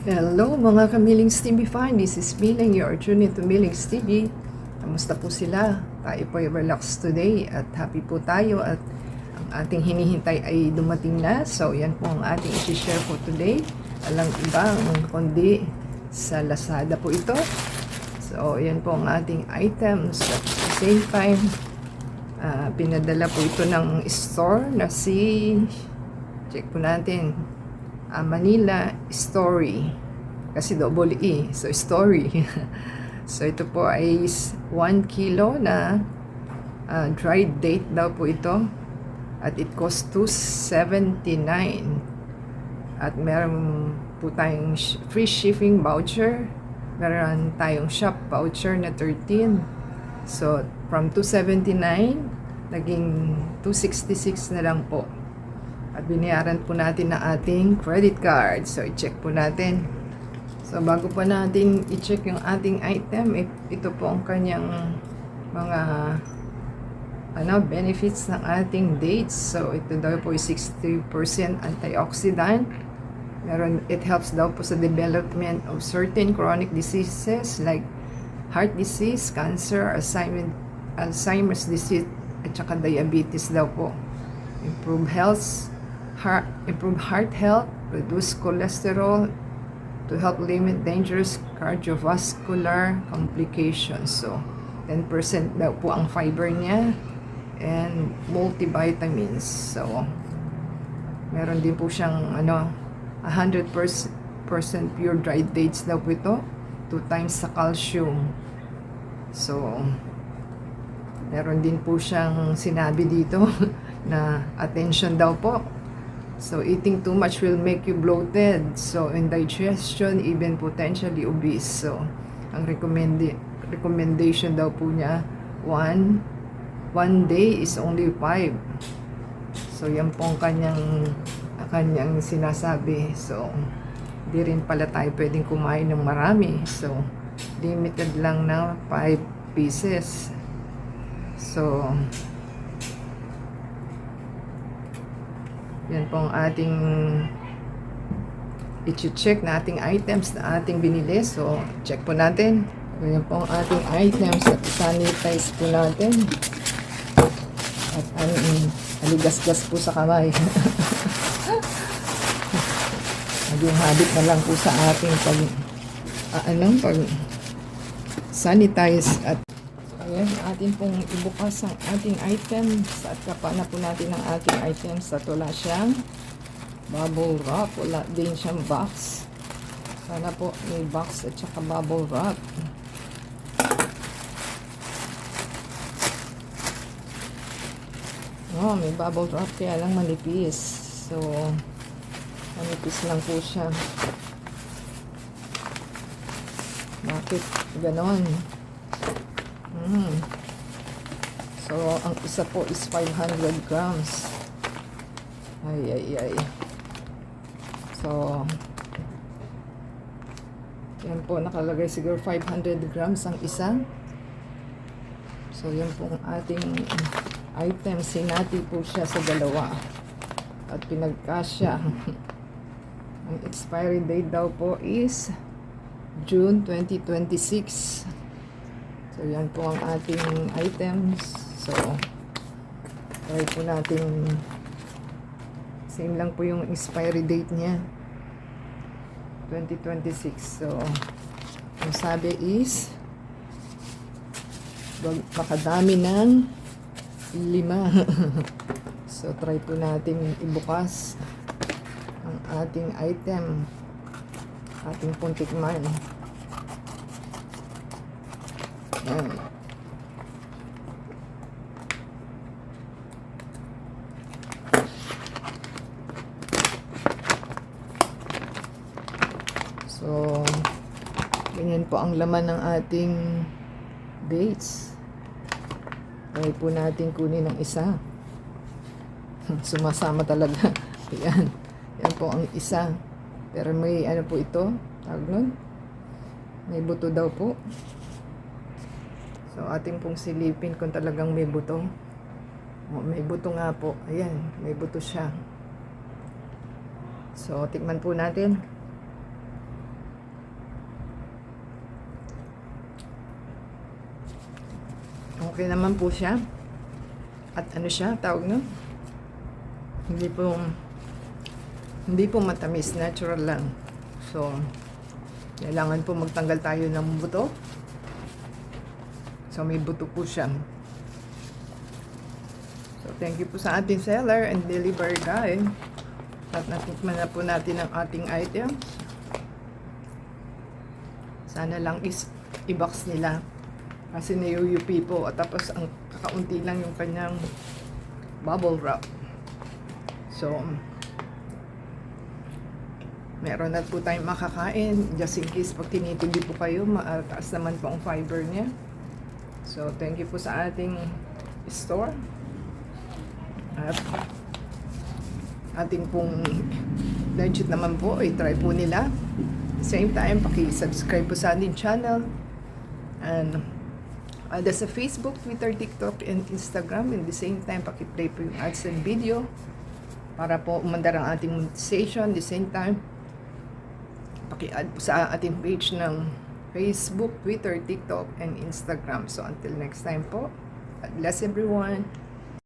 Hello mga ka-Millings TV fan, this is Milling, your tuning to Millings TV. Kamusta po sila? Tayo po ay relax today at happy po tayo at ang ating hinihintay ay dumating na. So yan po ang ating i-share po today. Alang iba kundi sa Lazada po ito. So yan po ang ating items at the same time pinadala po ito ng store na check po natin, Manila Story, kasi double E, so Story. So ito po ay 1 kilo na dried date daw po ito at it costs $2.79 at meron po tayong free shipping voucher, meron tayong shop voucher na 13, so from $2.79 naging $2.66 na lang po. At binayaran po natin na ating credit card. So, i-check po natin. So, bago pa natin i-check yung ating item, ito po ang kanyang mga benefits ng ating dates. So, ito daw po ay 60% antioxidant. It helps daw po sa development of certain chronic diseases like heart disease, cancer, Alzheimer's disease, at saka diabetes daw po. Improve heart health, reduce cholesterol, to help limit dangerous cardiovascular complications. So, 10% daw po ang fiber niya and multivitamins. So, meron din po siyang 100% pure dried dates daw po ito, 2 times sa calcium. So, meron din po siyang sinabi dito na attention daw po. So, eating too much will make you bloated. So, indigestion, even potentially obese. So, ang recommendation daw po niya, one day is only 5. So, yan po ang kanyang sinasabi. So, di rin pala tayo pwedeng kumain ng marami. So, limited lang na 5 pieces. So, yan po ang ating i-check na ating items na ating binili. So, check po natin. Yan po ang ating items at sanitize po natin. At aligas-gas po sa kamay. Naging habit na lang po sa ating pag sanitize. At ayan, atin pong ibukas ang ating items at kapana po natin ang ating items at wala siyang bubble wrap, wala din siyang box. Sana po may box at saka bubble wrap. Oh, may bubble wrap kaya lang manipis. So, manipis lang po siya. Bakit ganon? So, ang isa po is 500 grams. Ay. So, yan po, nakalagay siguro 500 grams ang isa. So, yan po ang ating item. Sinati po siya sa dalawa. At pinagkasya. Ang expiry date daw po is June 2026. So, yan po ang ating items. So, try po natin. Same lang po yung expiry date niya. 2026. So, ang sabi is makadami ng 5. So, try po natin ibukas ang ating item. Ating pong tikman. Yan. So, ganyan po ang laman ng ating dates. Try po natin kunin ang isa. Sumasama talaga. Yan. Yan po ang isa. Pero may po ito. Tawag nun. May buto daw po. So, ating pong silipin kung talagang may buto. May buto nga po. Ayan, may buto siya. So, tikman po natin. Okay naman po siya. At ano siya, tawag no? Hindi po matamis, natural lang. So, kailangan po magtanggal tayo ng buto. So, may buto po siya. So, thank you po sa ating seller and delivery guy. At natikman na po natin ang ating items. Sana lang i-box nila. Kasi na-UUP po. At tapos, ang kakaunti lang yung kanyang bubble wrap. So, meron na po tayong makakain. Just in case pag tinitindi po kayo, mataas naman po ang fiber niya. So, thank you po sa ating store. At ating pong legit naman po, i-try po nila. Same time, paki-subscribe po sa ating channel. And sa Facebook, Twitter, TikTok, and Instagram. And the same time, paki-play po yung ads and video para po umandar ang ating monetization. The same time, paki-add po sa ating page ng Facebook, Twitter, TikTok, and Instagram. So until next time po, God bless everyone.